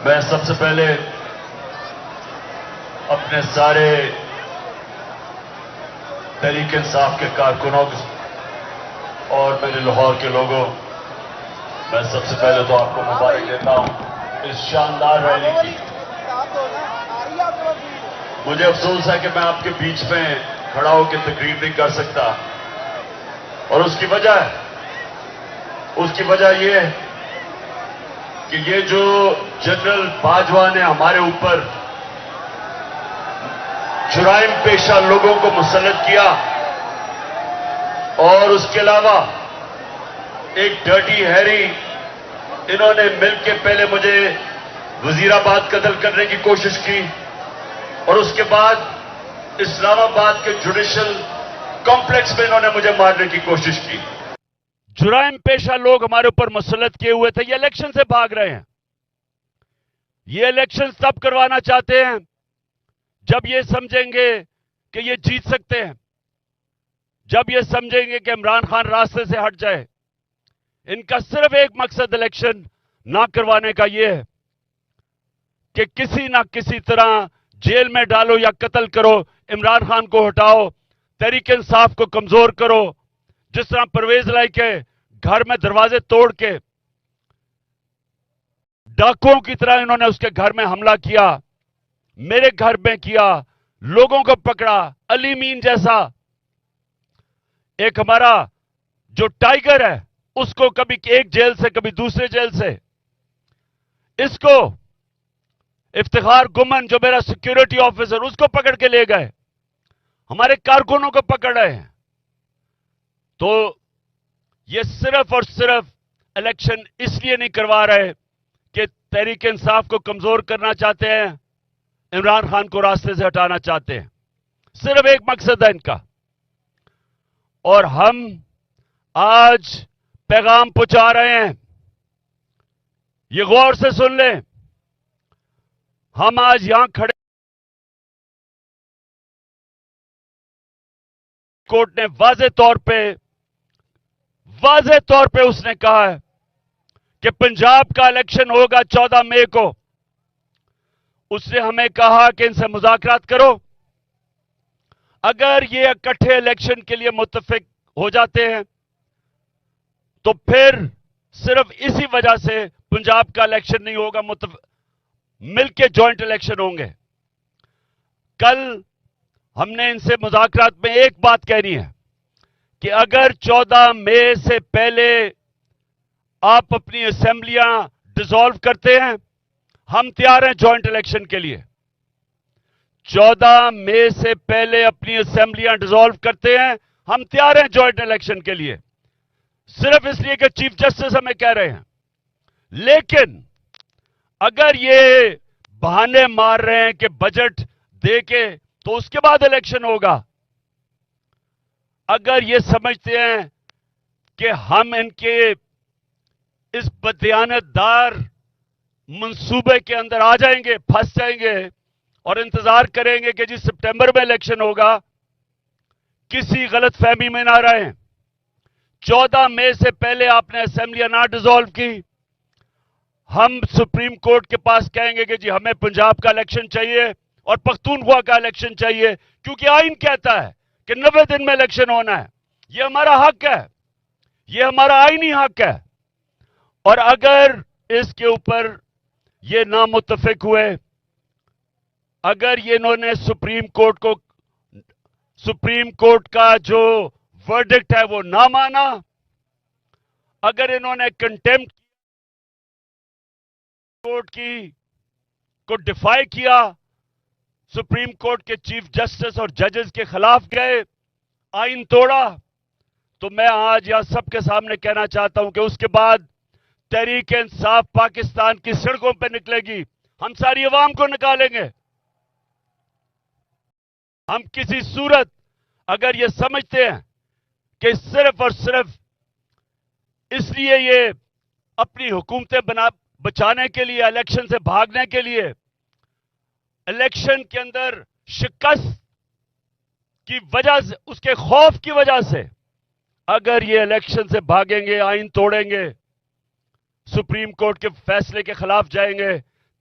میں سب سے پہلے اپنے سارے تحریک انصاف کے کارکنوں اور میرے لاہور کے لوگوں، میں سب سے پہلے تو آپ کو مبارک دیتا ہوں اس شاندار ریلی کی۔ مجھے افسوس ہے کہ میں آپ کے بیچ میں کھڑا ہو کے تقریر نہیں کر سکتا، اور اس کی وجہ یہ ہے کہ یہ جو جنرل باجوہ نے ہمارے اوپر جرائم پیشہ لوگوں کو مسلط کیا، اور اس کے علاوہ ایک ڈرٹی ہیری، انہوں نے مل کے پہلے مجھے وزیر آباد قتل کرنے کی کوشش کی، اور اس کے بعد اسلام آباد کے جوڈیشل کمپلیکس میں انہوں نے مجھے مارنے کی کوشش کی۔ جرائم پیشہ لوگ ہمارے اوپر مسلط کیے ہوئے تھے، یہ الیکشن سے بھاگ رہے ہیں۔ یہ الیکشن تب کروانا چاہتے ہیں جب یہ سمجھیں گے کہ یہ جیت سکتے ہیں، جب یہ سمجھیں گے کہ عمران خان راستے سے ہٹ جائے۔ ان کا صرف ایک مقصد الیکشن نہ کروانے کا یہ ہے کہ کسی نہ کسی طرح جیل میں ڈالو یا قتل کرو، عمران خان کو ہٹاؤ، تحریک انصاف کو کمزور کرو، جس طرح پرویز لائی کے گھر میں دروازے توڑ کے ڈاکوؤں کی طرح انہوں نے اس کے گھر میں حملہ کیا، میرے گھر میں کیا، لوگوں کو پکڑا۔ علی مین جیسا ایک ہمارا جو ٹائیگر ہے، اس کو کبھی ایک جیل سے کبھی دوسرے جیل سے، اس کو افتخار گمن جو میرا سیکیورٹی آفیسر، اس کو پکڑ کے لے گئے، ہمارے کارکنوں کو پکڑ رہے ہیں۔ تو یہ صرف اور صرف الیکشن اس لیے نہیں کروا رہے کہ تحریک انصاف کو کمزور کرنا چاہتے ہیں، عمران خان کو راستے سے ہٹانا چاہتے ہیں، صرف ایک مقصد ہے ان کا۔ اور ہم آج پیغام پہنچا رہے ہیں، یہ غور سے سن لیں، ہم آج یہاں کھڑے، کورٹ نے واضح طور پہ اس نے کہا ہے کہ پنجاب کا الیکشن ہوگا 14 مئی کو۔ اس نے ہمیں کہا کہ ان سے مذاکرات کرو، اگر یہ اکٹھے الیکشن کے لیے متفق ہو جاتے ہیں تو پھر صرف اسی وجہ سے پنجاب کا الیکشن نہیں ہوگا، مل کے جوائنٹ الیکشن ہوں گے۔ کل ہم نے ان سے مذاکرات میں ایک بات کہنی ہے کہ اگر 14 مئی سے پہلے آپ اپنی اسمبلیاں ڈیزالو کرتے ہیں، ہم تیار ہیں جوائنٹ الیکشن کے لیے۔ 14 مئی سے پہلے اپنی اسمبلیاں ڈیزالو کرتے ہیں، ہم تیار ہیں جوائنٹ الیکشن کے لیے، صرف اس لیے کہ چیف جسٹس ہمیں کہہ رہے ہیں۔ لیکن اگر یہ بہانے مار رہے ہیں کہ بجٹ دے کے تو اس کے بعد الیکشن ہوگا، اگر یہ سمجھتے ہیں کہ ہم ان کے اس بددیانت دار منصوبے کے اندر آ جائیں گے، پھنس جائیں گے اور انتظار کریں گے کہ جی سپٹمبر میں الیکشن ہوگا، کسی غلط فہمی میں نہ رہیں۔ 14 مئی سے پہلے آپ نے اسمبلیاں نہ ڈیزالو کی، ہم سپریم کورٹ کے پاس کہیں گے کہ جی ہمیں پنجاب کا الیکشن چاہیے اور پختونخوا کا الیکشن چاہیے، کیونکہ آئین کہتا ہے کہ 90 دن میں الیکشن ہونا ہے، یہ ہمارا حق ہے، یہ ہمارا آئینی حق ہے۔ اور اگر اس کے اوپر یہ نامتفق ہوئے، اگر یہ انہوں نے سپریم کورٹ کا جو ورڈکٹ ہے وہ نہ مانا، اگر انہوں نے کنٹیمپٹ کورٹ کو ڈیفائی کیا، سپریم کورٹ کے چیف جسٹس اور ججز کے خلاف گئے، آئین توڑا، تو میں آج یہاں سب کے سامنے کہنا چاہتا ہوں کہ اس کے بعد تحریک انصاف پاکستان کی سڑکوں پہ نکلے گی، ہم ساری عوام کو نکالیں گے۔ ہم کسی صورت اگر یہ سمجھتے ہیں کہ صرف اور صرف اس لیے یہ اپنی حکومتیں بچانے کے لیے، الیکشن سے بھاگنے کے لیے، الیکشن کے اندر شکست کی وجہ سے، اس کے خوف کی وجہ سے اگر یہ الیکشن سے بھاگیں گے، آئین توڑیں گے، سپریم کورٹ کے فیصلے کے خلاف جائیں گے،